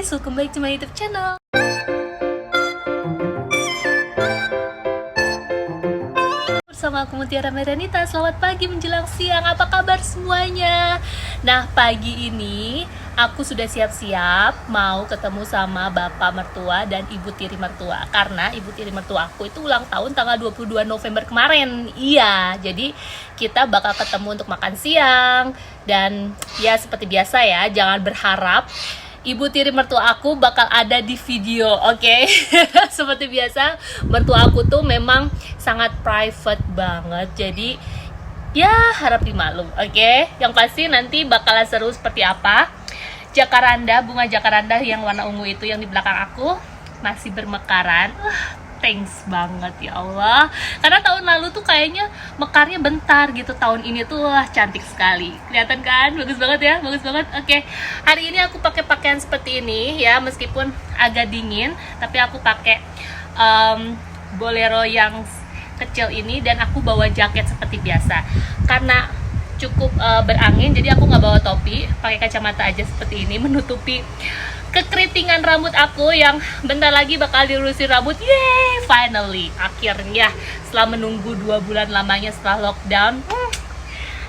guys, welcome back to my YouTube channel. Bersama aku Mutiara Meranita. Selamat pagi menjelang siang. Apa kabar semuanya? Nah, pagi ini aku sudah siap-siap mau ketemu sama bapak mertua dan ibu tiri mertua. Karena ibu tiri mertua aku itu ulang tahun tanggal 22 November kemarin. Iya, jadi kita bakal ketemu untuk makan siang. Dan ya seperti biasa ya, jangan berharap ibu tiri mertua aku bakal ada di video, oke? Seperti biasa, mertua aku tuh memang sangat private banget. Jadi ya harap dimaklum, oke? Yang pasti nanti bakalan seru seperti apa. Jacaranda, bunga jacaranda yang warna ungu itu yang di belakang aku masih bermekaran. Thanks banget ya Allah. Karena tahun lalu tuh kayaknya mekarnya bentar gitu. Tahun ini tuh cantik sekali. Kelihatan kan? Bagus banget ya, bagus banget. Oke. Hari ini aku pakai pakaian seperti ini ya, meskipun agak dingin, tapi aku pakai bolero yang kecil ini dan aku bawa jaket seperti biasa. Karena cukup berangin, jadi aku nggak bawa topi, pakai kacamata aja seperti ini menutupi kekeritingan rambut aku yang bentar lagi bakal dilurusin rambut. Yeay, finally, akhirnya setelah menunggu 2 bulan lamanya setelah lockdown.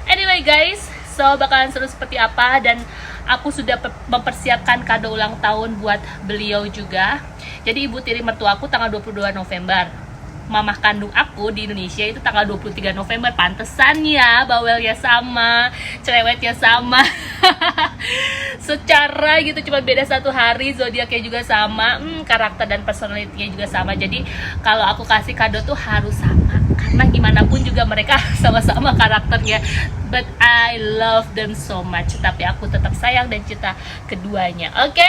Anyway guys, so bakalan seru seperti apa, dan aku sudah mempersiapkan kado ulang tahun buat beliau juga. Jadi ibu tiri mertua aku tanggal 22 November. Mamah kandung aku di Indonesia itu tanggal 23 November. Pantesan ya, bawelnya sama, cerewetnya sama. Secara gitu cuma beda 1 hari, zodiaknya juga sama, karakter dan personality-nya juga sama. Jadi kalau aku kasih kado tuh harus sama, karena gimana pun juga mereka sama-sama karakternya. But I love them so much. Tapi aku tetap sayang dan cinta keduanya. Oke?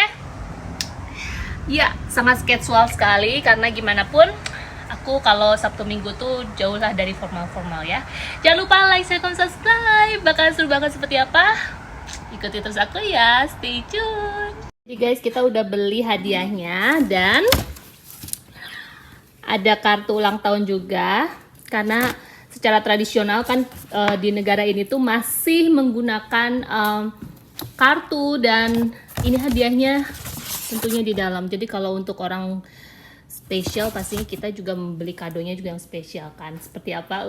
Ya, sangat casual sekali karena gimana pun aku kalau Sabtu Minggu tuh jauh lah dari formal-formal ya. Jangan lupa like, share, dan subscribe. Bakalan seru banget seperti apa? Ikuti terus aku ya, stay tune. Jadi guys, kita udah beli hadiahnya dan ada kartu ulang tahun juga. Karena secara tradisional kan di negara ini tuh masih menggunakan kartu, dan ini hadiahnya tentunya di dalam. Jadi kalau untuk orang spesial pastinya kita juga membeli kadonya juga yang spesial kan. Seperti apa?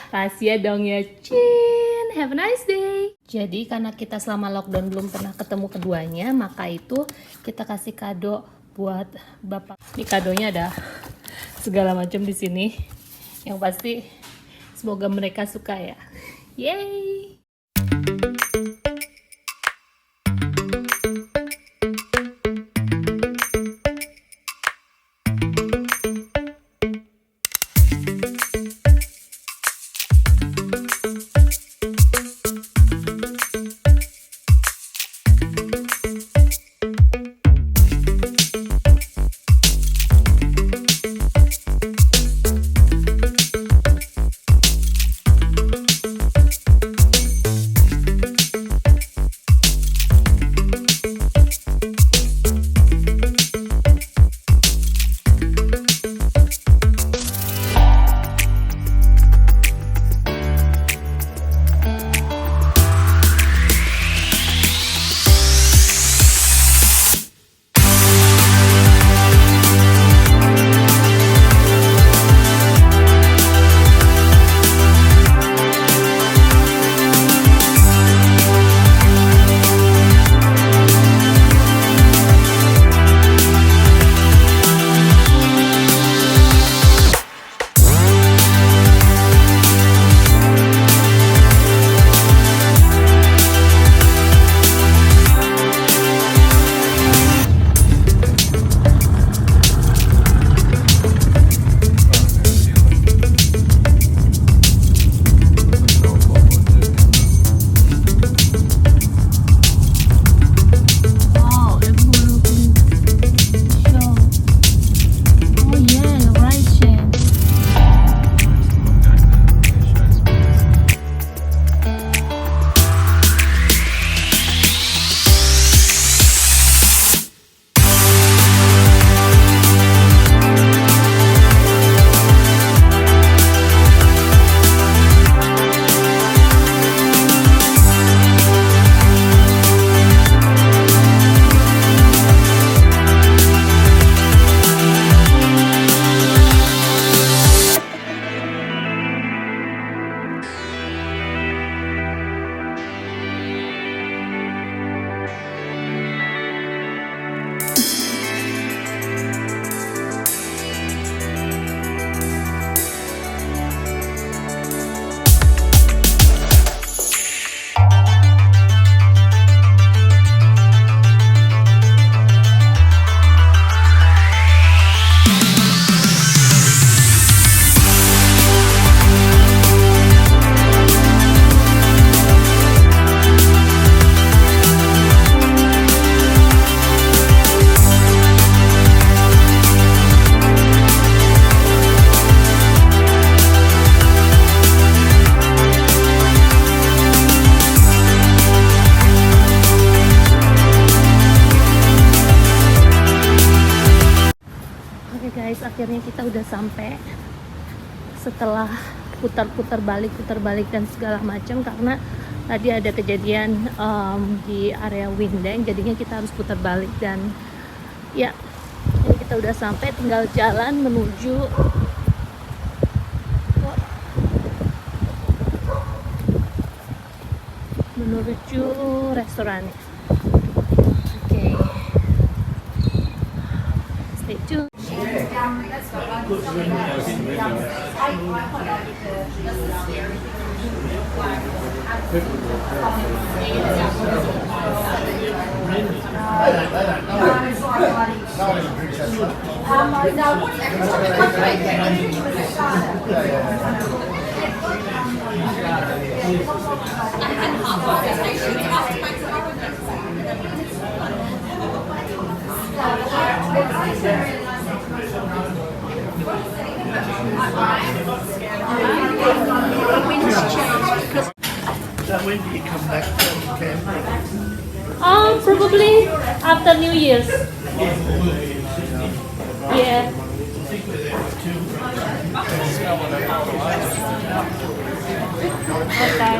Rahasia dong ya, Cin. Have a nice day. Jadi karena kita selama lockdown belum pernah ketemu keduanya, maka itu kita kasih kado buat bapak. Ini kadonya ada segala macam di sini. Yang pasti semoga mereka suka ya. Yeay. guys, akhirnya kita udah sampai setelah putar balik dan segala macam, karena tadi ada kejadian di area Windeng, jadinya kita harus putar balik. Dan ya, ini kita udah sampai, tinggal jalan menuju restoran. Oke. Stay tuned. So when do you come back from camping? Probably after New Year's. Yeah. Okay.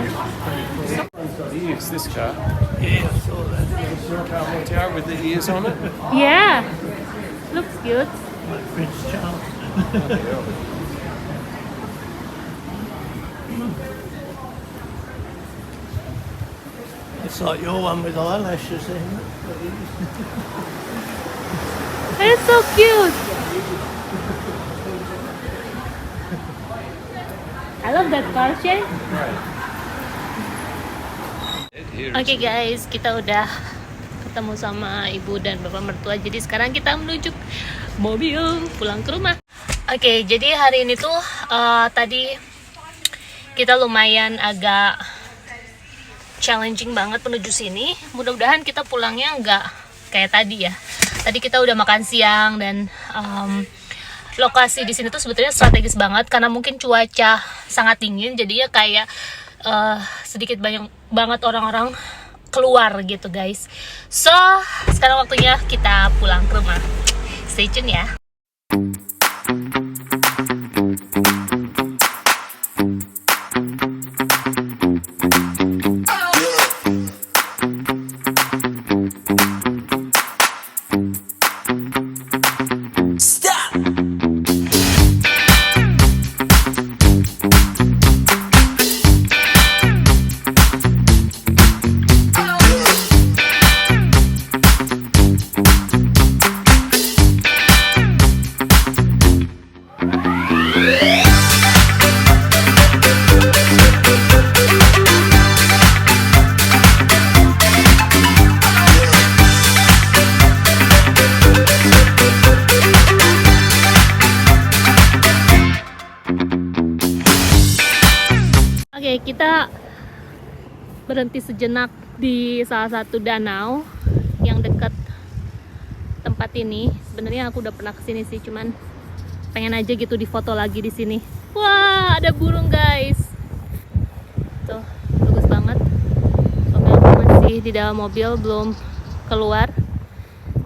You use this car. Yeah, I saw that. Car Montier with the ears on it. Yeah. Looks good. Like Prince Charles. It's like your one with eyelashes in it. It's so cute. I love that car, Shay. Oke guys, kita udah ketemu sama ibu dan bapak mertua. Jadi sekarang kita menuju mobil pulang ke rumah. Oke, jadi hari ini tuh tadi kita lumayan agak challenging banget menuju sini. Mudah-mudahan kita pulangnya nggak kayak tadi ya. Tadi kita udah makan siang dan lokasi di sini tuh sebetulnya strategis banget karena mungkin cuaca sangat dingin, jadinya kayak sedikit banget orang-orang keluar gitu guys. So sekarang waktunya kita pulang ke rumah. Stay tune ya. Oke, kita berhenti sejenak di salah satu danau yang dekat tempat ini. Sebenarnya aku udah pernah kesini sih, cuman pengen aja gitu difoto lagi di sini. Wah, ada burung guys. Tuh, bagus banget. Soalnya aku masih di dalam mobil, belum keluar.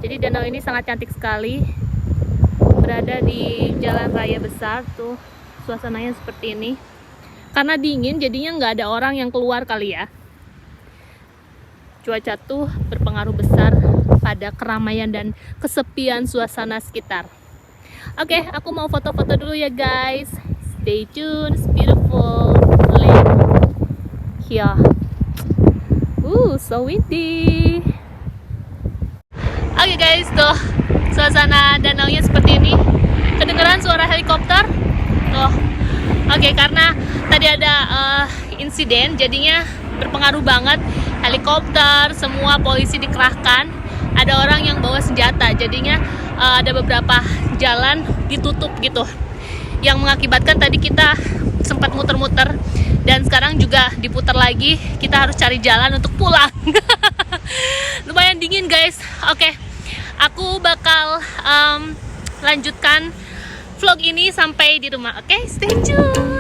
Jadi danau ini sangat cantik sekali. Berada di jalan raya besar, tuh suasananya seperti ini. Karena dingin jadinya nggak ada orang yang keluar kali ya. Cuaca tuh berpengaruh besar pada keramaian dan kesepian suasana sekitar. Oke, aku mau foto-foto dulu ya guys. Stay tune, it's beautiful lake here. So windy. Oke guys, tuh suasana danaunya seperti ini. Kedengeran suara helikopter? Tuh. Oke, karena tadi ada insiden, jadinya berpengaruh banget. Helikopter, semua polisi dikerahkan. Ada orang yang bawa senjata, jadinya ada beberapa jalan ditutup gitu. Yang mengakibatkan tadi kita sempat muter-muter dan sekarang juga diputar lagi. Kita harus cari jalan untuk pulang. Lumayan dingin guys. Oke, aku bakal lanjutkan vlog ini sampai di rumah. Oke, stay tune.